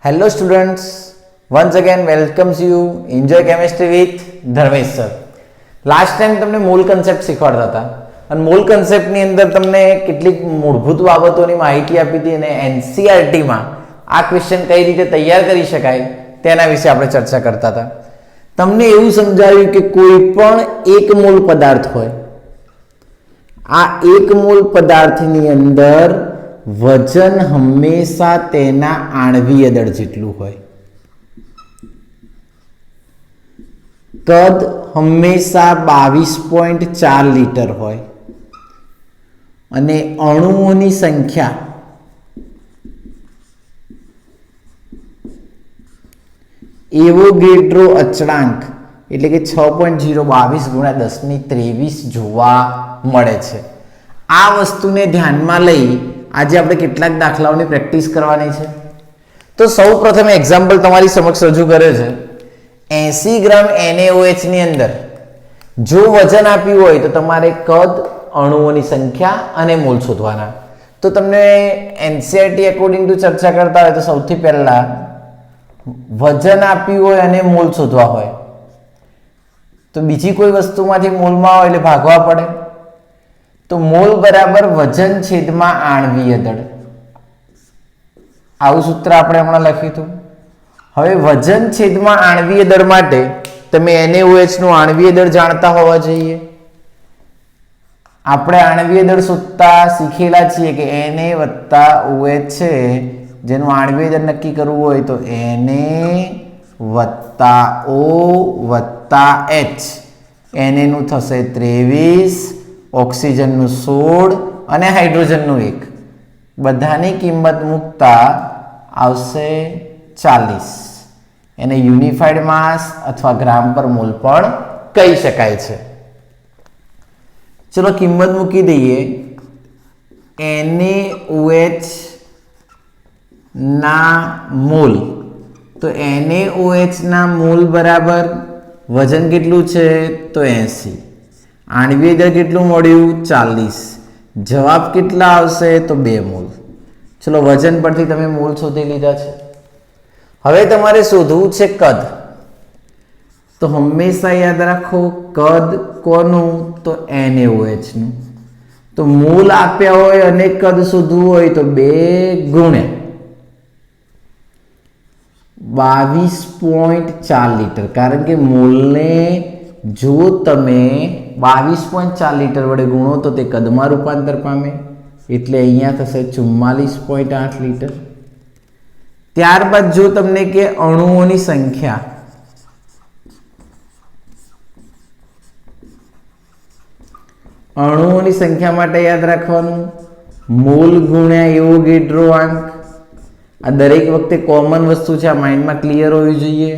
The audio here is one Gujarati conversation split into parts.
Hello students, once again welcomes you enjoy chemistry with Dharmesh sir. Last time તમને મૂળ કન્સેપ્ટ શીખવાડતા હતા અને મૂળ કન્સેપ્ટની અંદર તમને કેટલીક મૂળભૂત બાબતોની માહિતી આપી હતી અને એનસીઈઆરટીમાં આ ક્વેશ્ચન કઈ રીતે તૈયાર કરી શકાય તેના વિશે આપણે ચર્ચા કરતા હતા. તમને એવું સમજાવ્યું કે કોઈ પણ એક મૂળ પદાર્થ હોય, આ એક મૂળ પદાર્થની અંદર વજન હંમેશા તેના આણ્વીય દળ જેટલું હોય, કદ હંમેશા 22.4 લિટર હોય અને અણુઓની સંખ્યા એવોગેડ્રો અચળાંક એટલે કે 6.022 ગુણ્યા 10⁻23 જોવા મળે છે. આ વસ્તુને ધ્યાનમાં લઈ આજે આપણે કેટલાક દાખલાઓની પ્રેક્ટિસ કરવાની છે. તો સૌ પ્રથમ એક્ઝામ્પલ તમારી સમક્ષ રજૂ કરે છે. 80 ગ્રામ NaOH ની અંદર જો વજન આપ્યું હોય તો તમારે કદ, અણુઓની સંખ્યા અને મોલ શોધવાના. તો તમને એનસીઈઆરટી અકોર્ડિંગ ટુ ચર્ચા કરતા હોય તો સૌથી પહેલા વજન આપ્યું હોય અને મોલ શોધવા હોય તો બીજી કોઈ વસ્તુમાંથી મોલમાં હોય એટલે ભાગવા પડે. તો મોલ બરાબર વજન છેદમાં આણ્વીય દળ, આવું સૂત્ર આપણે હમણાં લખ્યું હતું. હવે વજન છેદમાં આણ્વીય દળ માટે તમે NaOH નું આણ્વીય દળ જાણતા હોવા જોઈએ. આપણે આણ્વીય દળ શોધતા શીખેલા છીએ કે Na વત્તા OH છે, જેનું આણ્વીય દળ નક્કી કરવું હોય તો Na વત્તા O વત્તા H. Na નું થશે 23, ઓક્સિજનનું 16 અને હાઇડ્રોજનનું 1. બધાની કિંમત મૂકતા આવશે 40. એને યુનિફાઈડ માસ અથવા ગ્રામ પર મોલ પણ કહી શકાય છે. ચલો કિંમત મૂકી દઈએ. NaOH ના મોલ, તો NaOH ના મોલ બરાબર વજન કેટલું છે તો 80, આણ્વીય દળ કેટલું મળ્યું 40. જવાબ કેટલા આવશે તો 2 મોલ. ચલો વજન પરથી તમે મોલ શોધી લીધા છે. હવે તમારે શોધવું છે કદ. તો હંમેશા યાદ રાખો કદ કોનું તો NaOH નું. તો મોલ આપ્યા હોય અને કદ શોધવું હોય તો 2 ગુણ્યા 22.4 લિટર. કારણ કે મોલને જો તમે 22.4 લિટર વડે ગુણો તો તે કદમાં રૂપાંતર પામે, એટલે અહીંયા થશે 44.8 લિટર. ત્યારબાદ જો તમને કે અણુઓની સંખ્યા, અણુઓની સંખ્યા માટે યાદ રાખવાનું મોલ ગુણ્યા એવોગેડ્રો આંક. આ દરેક વખતે કોમન વસ્તુ છે, આ માઇન્ડમાં ક્લિયર હોવી જોઈએ.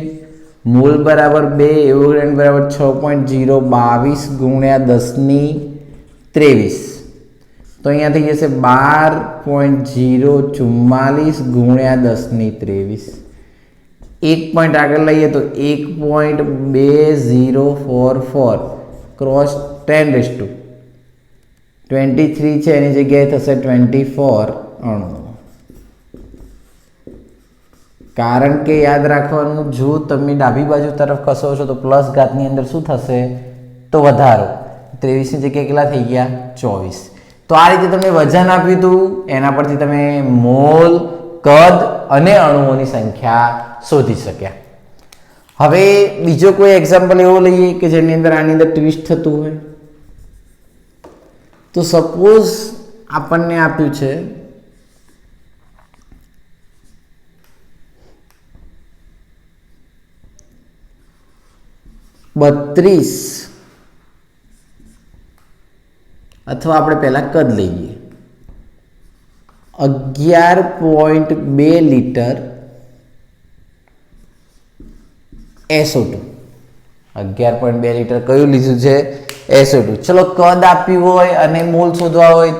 મોલ બરાબર 2, એવોગેડ્રો બરાબર 6.022 ગુણ્યા 10⁻23. તો અહીંયા થઈ જશે 12.044 ગુણ્યા 10⁻23. 1 પોઈન્ટ આગળ લઈએ તો 1.2044 ક્રોસ 10⁻23 છે, એની જગ્યાએ થશે 24 અણુ. કારણ કે યાદ રાખવાનું જો તમે ડાબી બાજુ તરફ ખસો છો તો પ્લસ ઘાતની અંદર શું થશે તો વધારો. 23 ની જગ્યાએ કેટલા થઈ ગયા 24. તો આ રીતે તમને વજન આપ્યું હતું, એના પરથી તમે મોલ, કદ અને અણુઓની સંખ્યા શોધી શક્યા. હવે બીજો કોઈ એક્ઝામ્પલ એવો લઈએ કે જેની અંદર આની અંદર ટ્વિસ્ટ થતું હોય. તો સપોઝ આપણને આપ્યું છે $32, અથવા આપણે પહેલા કદ લઈએ 11.2 લિટર SO2. 11.2 લિટર કયું લીધું છે SO2. ચલો કદ આપ્યું હોય અને મોલ શોધવા હોય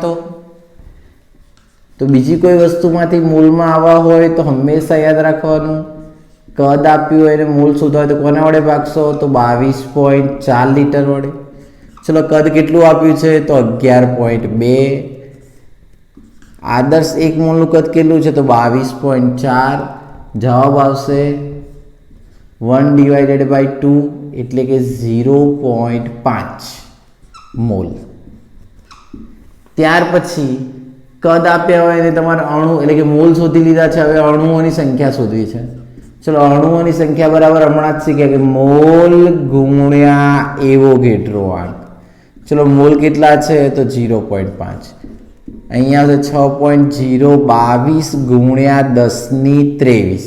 તો બીજી કોઈ વસ્તુમાંથી મોલમાં આવવા હોય તો હંમેશા યાદ રાખવાનું કદ આપ્યું હોય અને મોલ શોધવા હોય તો કોના વડે ભાગશો તો 22.4 લિટર વડે. ચલો કદ કેટલું આપ્યું છે તો 11.2. આદર્શ એક મોલનું કદ કેટલું છે તો 22.4 જવાબ આવશે 1/2 એટલે કે 0.5 મોલ. ત્યાર પછી કદ આપ્યા હોય અને તમારે અણુ એટલે કે મોલ શોધી લીધા છે. હવે અણુઓની સંખ્યા શોધવી છે. ચલો અણુઓની સંખ્યા બરાબર હમણાં જ શીખ્યા કે મોલ ગુણ્યા એવોગેડ્રો આંક. ચલો મોલ કેટલા છે તો 0.5. અહીંયા આવશે 6.022 ગુણ્યા 10^23.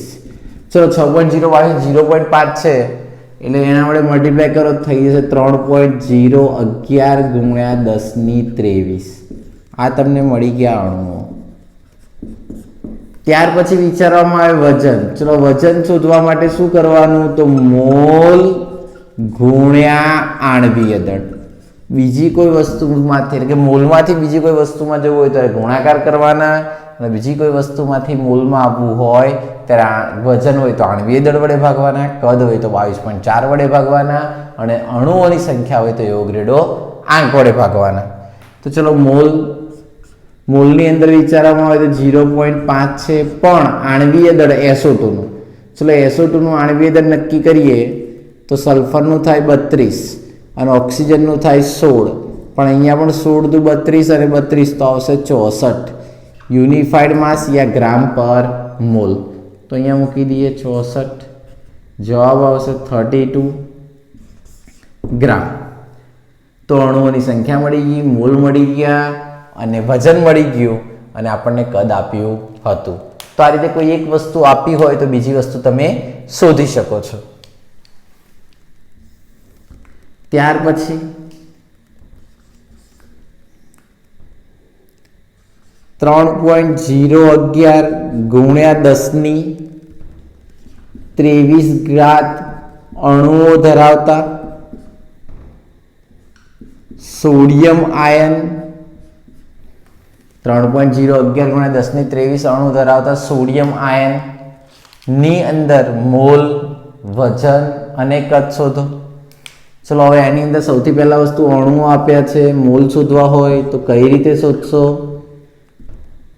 ચલો 6.022 0.5 છે એટલે એના વડે મલ્ટીપ્લાય કરો થઈ જશે 3.011 ગુણ્યા 10^23. આ તમને મળી ગયા અણુઓ. ત્યાર પછી વિચારવામાં આવે વજન. ચલો વજન શોધવા માટે શું કરવાનું તો મોલ ગુણ્યા આણ્વીય દળ. બીજી કોઈ વસ્તુમાંથી એટલે કે મોલમાંથી બીજી કોઈ વસ્તુમાં જવું હોય ત્યારે ગુણાકાર કરવાના અને બીજી કોઈ વસ્તુમાંથી મોલમાં આવવું હોય ત્યારે વજન હોય તો આણ્વીય દળ વડે ભાગવાના, કદ હોય તો 22.4 વડે ભાગવાના અને અણુઓની સંખ્યા હોય તો એવોગેડ્રો આંક વડે ભાગવાના. તો ચલો મોલની અંદર વિચારવામાં આવે તો 0.5 છે પણ આણ્વીય દળ SO2 નું. ચલો SO2 નું આણ્વીય દળ નક્કી કરીએ તો સલ્ફરનું થાય 32 અને ઓક્સિજનનું થાય 16. પણ અહીંયા પણ 16 દુ 32 અને 32 તો આવશે 64 યુનિફાઈડ માસ યા ગ્રામ પર મોલ. તો અહીંયા મૂકી દઈએ 64. જવાબ આવશે 32 ગ્રામ. તો અણુઓની સંખ્યા મળી ગઈ, મોલ મળી ગયા અને વજન મળી ગયું અને આપણને કદ આપ્યું હતું. તો આ રીતે કોઈ એક વસ્તુ આપી હોય તો બીજી વસ્તુ તમે શોધી શકો છો. ત્યાર પછી 3.011 ગુણ્યા 10^23 અણુઓ ધરાવતા સોડિયમ આયન 3.011 ગુણ્યા 10^23 અણુ ધરાવતા સોડિયમ આયન ની અંદર મોલ, વજન અને કદ શોધો. ચલો હવે એની અંદર સૌથી પહેલા વસ્તુ અણુઓ આપ્યા છે. મોલ શોધવા હોય તો કઈ રીતે શોધશો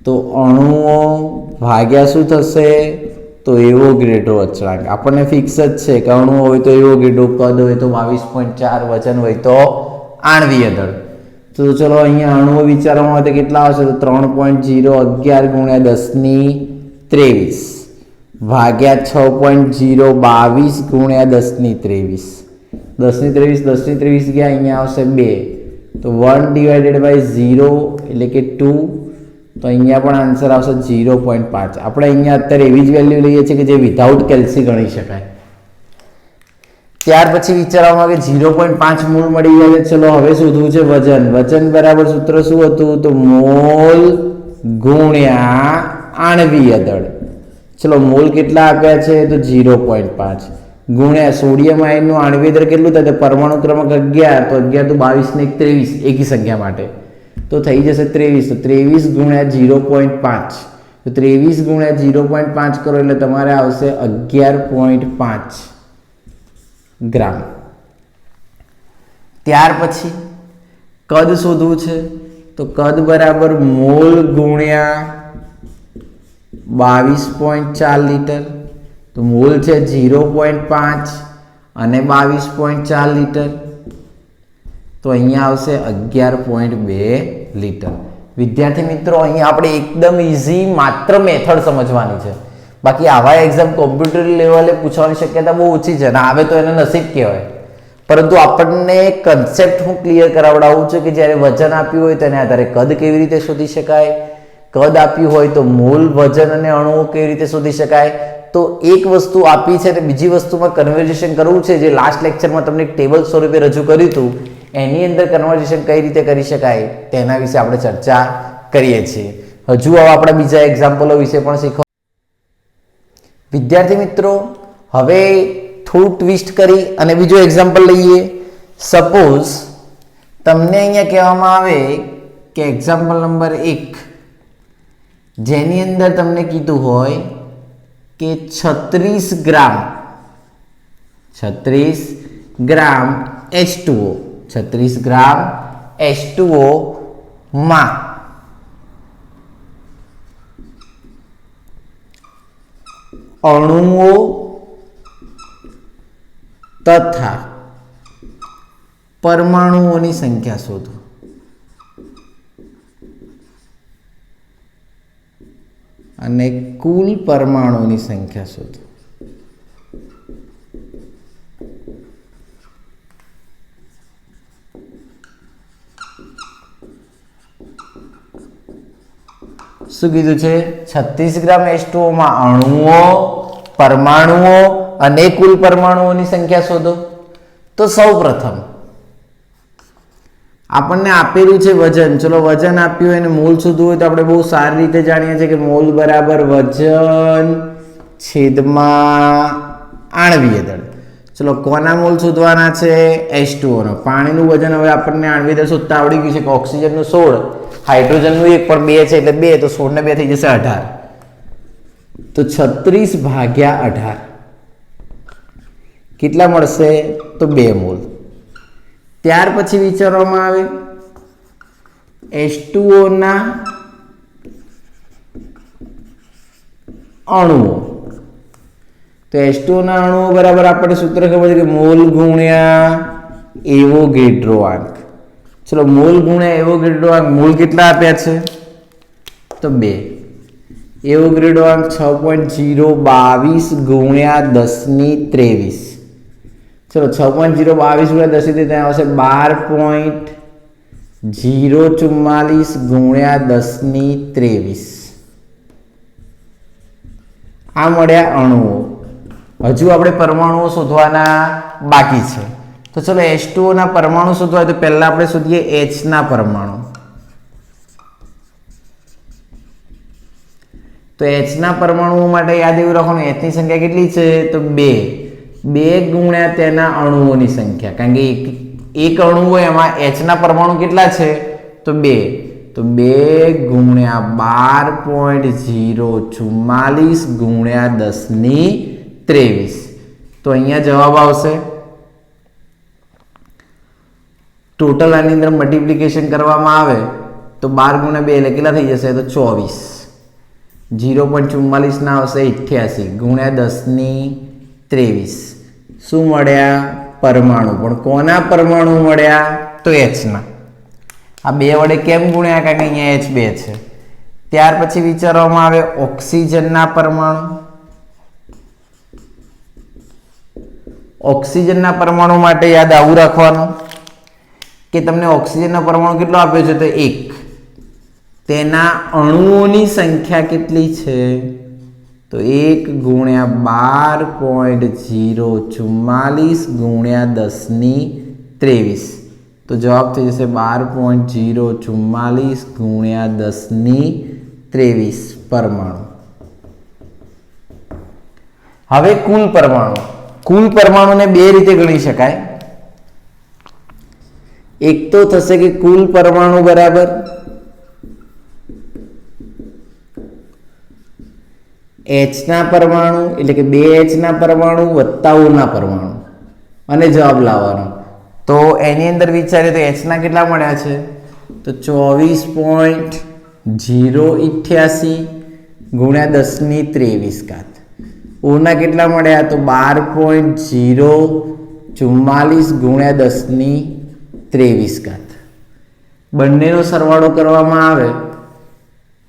તો અણુઓ ભાગ્યા શું થશે તો એવોગેડ્રો અચળાંક. આપણને ફિક્સ જ છે કે અણુઓ હોય તો એવોગેડ્રો, કદ હોય તો 22.4, વજન હોય તો આણ્વીય દળ. તો ચલો અહીંયા અણુઓ વિચારવામાં આવે તો કેટલા આવશે તો 3.011 ગુણ્યા 10^23 ભાગ્યા 6.022 ગુણ્યા 10^23. 10^23 ગયા અહીંયા આવશે 2 તો 1/0 એટલે કે 2. તો અહીંયા પણ આન્સર આવશે 0.5. આપણે અહીંયા અત્યારે એવી જ વેલ્યુ લઈએ છીએ કે જે વિધાઉટ કેલ્સી ગણી શકાય. ત્યાર પછી વિચારવામાં આવે 0.5 મોલ મળી ગયા. ચલો હવે શોધવું છે વજન. વજન બરાબર સૂત્ર શું હતું તો મોલ ગુણ્યા આણ્વીય દળ. ચલો મોલ કેટલા આપ્યા છે તો 0.5 ગુણ્યા સોડિયમ આયનનું આણ્વીય દળ કેટલું થાય તો પરમાણુ ક્રમાંક 11 તો 11 તો 22 ને 23 એકી સંખ્યા માટે તો થઈ જશે 23. તો 23 ગુણ્યા 0.5 તો 23 ગુણ્યા 0.5 કરો એટલે તમારે આવશે 11.5 ગ્રામ. ત્યાર પછી કદ શોધવું છે તો કદ બરાબર મોલ ગુણ્યા 22.4 લીટર. તો મોલ છે 0.5 અને 22.4 લીટર તો અહીંયા આવશે 11.2 લીટર. વિદ્યાર્થી મિત્રો અહીંયા આપણે એકદમ ઇઝી માત્ર મેથડ સમજવાની છે. બાકી આવા એક્ઝામ કોમ્પ્યુટર લેવલે પૂછવાની શક્યતા બહુ ઓછી છે અને આવે તો એને નસીબ કહેવાય. પરંતુ આપણને કન્સેપ્ટ હું ક્લિયર કરાવડાવું છું કે જ્યારે વજન આપ્યું હોય તેના આધારે કદ કેવી રીતે શોધી શકાય, કદ આપ્યું હોય તો મોલ, વજન અને અણુઓ કેવી રીતે શોધી શકાય. તો એક વસ્તુ આપી છે અને બીજી વસ્તુમાં કન્વર્ઝેશન કરવું છે જે લાસ્ટ લેક્ચરમાં તમને ટેબલ સ્વરૂપે રજૂ કર્યું હતું એની અંદર કન્વર્ઝેશન કઈ રીતે કરી શકાય તેના વિશે આપણે ચર્ચા કરીએ છીએ. હજુ આપણા બીજા એક્ઝામ્પલો વિશે પણ શીખો. વિદ્યાર્થી મિત્રો હવે થોડું ટ્વિસ્ટ કરી અને બીજો એક્ઝામ્પલ લઈએ. સપોઝ તમને અહીંયા કહેવામાં આવે કે એક્ઝામ્પલ નંબર 1 જેની અંદર તમને કીધું હોય કે 36 ગ્રામ H2O 36 ગ્રામ H2O માં અણુઓ તથા પરમાણુઓની સંખ્યા શોધો. અને કુલ પરમાણુની સંખ્યા શોધો. શું કીધું છે? 36 ગ્રામ H2O માં અણુઓ, પરમાણુઓ અને કુલ પરમાણુઓની સંખ્યા શોધો. તો સૌ પ્રથમ આપણને આપેલું છે વજન. ચલો વજન આપ્યું હોય અને મોલ શોધવું હોય તો આપણે બહુ સારી રીતે જાણીએ છીએ કે મોલ બરાબર વજન છેદમાં આણ્વીય દળ. ચલો કોના મોલ શોધવાના છે? H2O નો. પાણીનું વજન હવે આપણને આણ્વીય દળ શોધતા આવડી ગયું છે કે ઓક્સિજનનું 16, હાઇડ્રોજનનું 1 પણ 2 છે એટલે 2, તો 16 ને 2 થઈ જશે 18. તો 36 ભાગ્યા 18 કેટલા મળશે? તો 2 મોલ. ત્યાર પછી વિચારવામાં આવે H2O ના અણુઓ. તો H2O ના અણુઓ બરાબર આપણને સૂત્ર ખબર છે કે મોલ ગુણ્યા એવોગેડ્રો આંક. ચલો મોલ ગુણ્યા એવોગેડ્રો આંક. મોલ કેટલા આપ્યા છે? તો 2. એવોગેડ્રો આંક 6.022 ગુણ્યા 1023. ચલો 6.022 ગુણ્યા 10 ત્યાં આવશે 12.044 ગુણ્યા 1023. આ મળ્યા અણુઓ. હજુ આપણે પરમાણુઓ શોધવાના બાકી છે. તો ચલો H2O ના પરમાણુ શોધવા હોય તો પહેલા આપણે શોધીએ H ના પરમાણુ. તો H ના પરમાણુઓ માટે યાદ એવું રાખવાનું, H ની સંખ્યા કેટલી છે? તો 2. 2 ગુણ્યા તેના અણુઓની સંખ્યા. કારણ કે એક અણુ હોય એમાં H ના પરમાણુ કેટલા છે? તો 2. તો 2 ગુણ્યા 12.044 ગુણ્યા 1023. તો અહીંયા જવાબ આવશે. ટોટલ આની અંદર મલ્ટીપ્લિકેશન કરવામાં આવે તો 12 ગુણ્યા 2 એટલે કેટલા થઈ જશે? તો 24. 0.44 ના આવશે 88 ગુણ્યા 1023. શું મળ્યા? પરમાણુ. પણ કોના પરમાણુ મળ્યા? તો H ના. આ 2 વડે કેમ ગુણ્યા? કારણ કે અહીંયા H2 છે. ત્યાર પછી વિચારવામાં આવે ઓક્સિજનના પરમાણુ. ઓક્સિજનના પરમાણુ માટે યાદ આવું રાખવાનું કે તમને ઓક્સિજનનો પરમાણુ કેટલો આપ્યો છે? તો 1. તેના અણુઓની સંખ્યા કેટલી છે? તો 1 ગુણ્યા 12.044 ગુણ્યા 1023. તો જવાબ થઈ જશે 12.044 ગુણ્યા 1023 પરમાણુ. હવે કુલ પરમાણુ. કુલ પરમાણુને 2 રીતે ગણી શકાય. એક તો થશે કે કુલ પરમાણુ બરાબર H ના પરમાણુ, એટલે કે 2H ના પરમાણુ વત્તા O ના પરમાણુ, અને જવાબ લાવવાનો. તો એની અંદર વિચારીએ તો H ના કેટલા મળ્યા છે? તો 24.088 ગુણ્યા 1023. O ના કેટલા મળ્યા? તો 12.044 ગુણ્યા 1023. બંનેનો સરવાળો કરવામાં આવે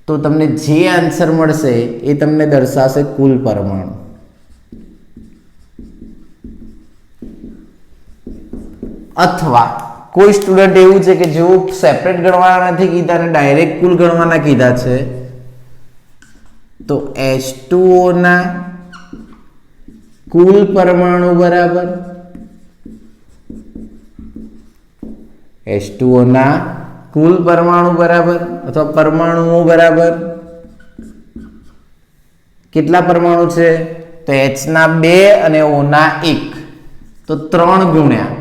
તો તમને જે આન્સર મળશે એ તમને દર્શાવશે કુલ પરમાણુ. અથવા કોઈ સ્ટુડન્ટ એવું છે કે જેઓ સેપરેટ ગણવાના નથી કીધા અને ડાયરેક્ટ કુલ ગણવાના કીધા છે, તો H2O ના કુલ પરમાણુ બરાબર H2O ના કુલ પરમાણુ બરાબર અથવા પરમાણુઓ બરાબર કેટલા પરમાણુ છે? તો H ના 2 અને O ના 1, તો 3 ગુણ્યા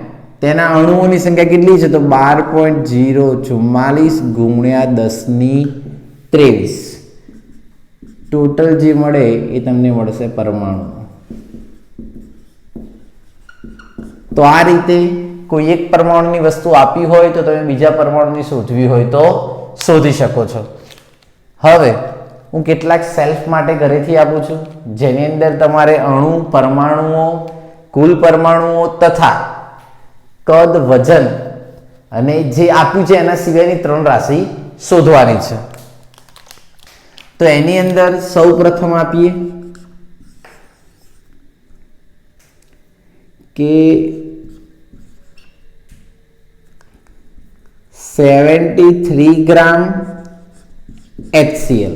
તેના અણુઓની સંખ્યા કેટલી છે? તો 12.044 ગુણ્યા 1023. ટોટલ જે મળે એ તમને મળશે પરમાણુ. તો આ રીતે કોઈ એક પરમાણુની વસ્તુ આપી હોય તો તમે બીજા પરમાણુની શોધવી હોય તો શોધી શકો છો. હવે હું કેટલાક સેલ્ફ માટે ઘરેથી આપું છું, જેની અંદર તમારે અણુ, પરમાણુઓ, કુલ પરમાણુઓ તથા કદ, વજન અને જે આપ્યું છે એના સિવાયની 3 રાશિ શોધવાની છે. તો એની અંદર સૌ પ્રથમ આપીએ કે 73 ગ્રામ HCl,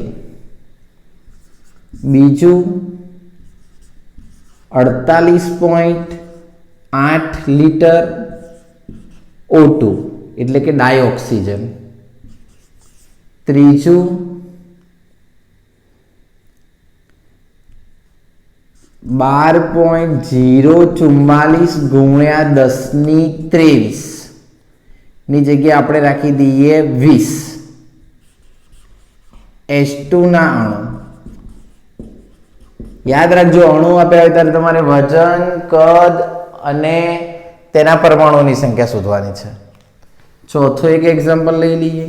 બીજું 48.8 લીટર O2 એટલે કે ડાયઓક્સિજન, ત્રીજું 12.044 ગુણ્યા 10⁻23 ની જગ્યાએ આપણે રાખી દઈએ 20 H2 ના અણુ. યાદ રાખજો, અણુ આપ્યા હોય ત્યારે તમારે વજન, કદ અને તેના પરમાણુઓની સંખ્યા શોધવાની છે. ચોથો એક એક્ઝામ્પલ લઈ લઈએ.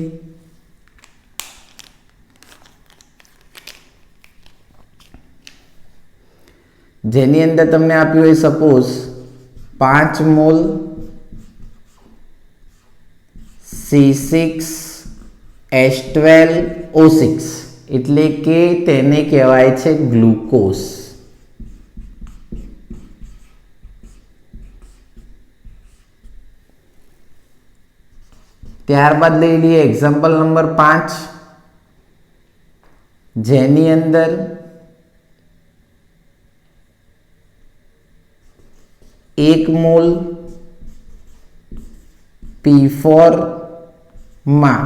જેની અંદર તમને આપ્યું હોય સપોઝ 5 મોલ C6H12O6 એટલે કે તેને કહેવાય છે ગ્લુકોઝ. ત્યારબાદ લઈ લઈએ એક્ઝામ્પલ નંબર 5, જેની અંદર 1 મોલ P4 માં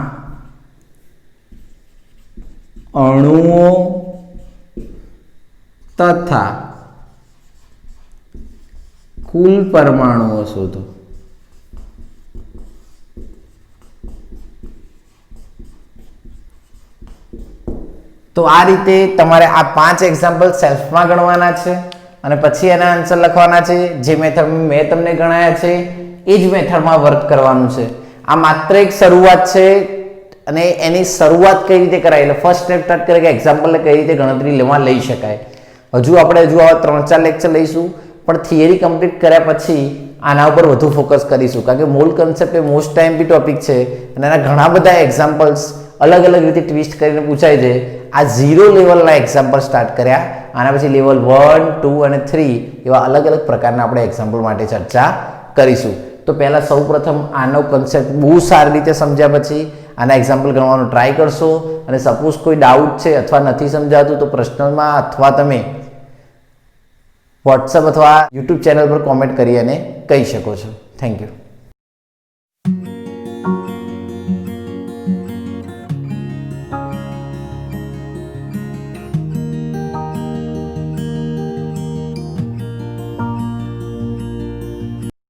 અણુઓ તથા કુલ પરમાણુઓ શોધો. તો આ રીતે તમારે આ 5 એક્ઝામ્પલ સેલ્ફમાં ગણવાના છે અને પછી એના આન્સર લખવાના છે. જે મેથડ મેં તમને ગણાયા છે એ જ મેથડમાં વર્ક કરવાનું છે. આ માત્ર એક શરૂઆત છે અને એની શરૂઆત કઈ રીતે કરાય, એટલે ફર્સ્ટ સ્ટેપ સ્ટાર્ટ કરે કે એક્ઝામ્પલને કઈ રીતે ગણતરીમાં લઈ શકાય. હજુ આપણે આવા 3-4 લેક્ચર લઈશું, પણ થિયરી કમ્પ્લીટ કર્યા પછી આના ઉપર વધુ ફોકસ કરીશું, કારણ કે મોલ કન્સેપ્ટ એ મોસ્ટ ટાઈમ બી ટોપિક છે અને એના ઘણા બધા એક્ઝામ્પલ્સ અલગ અલગ રીતે ટ્વિસ્ટ કરીને પૂછાય છે. આ 0 લેવલના એક્ઝામ્પલ સ્ટાર્ટ કર્યા, આના પછી લેવલ 1, 2 અને 3 એવા અલગ અલગ પ્રકારના આપણે એક્ઝામ્પલ માટે ચર્ચા કરીશું. તો પહેલાં સૌ પ્રથમ આનો કન્સેપ્ટ બહુ સારી રીતે સમજ્યા પછી આના એક્ઝામ્પલ ગણવાનો ટ્રાય કરશો, અને સપોઝ કોઈ ડાઉટ છે અથવા નથી સમજાતું તો પર્સનલમાં અથવા તમે વોટ્સઅપ અથવા યુટ્યુબ ચેનલ પર કોમેન્ટ કરી અને કહી શકો છો. Thank you.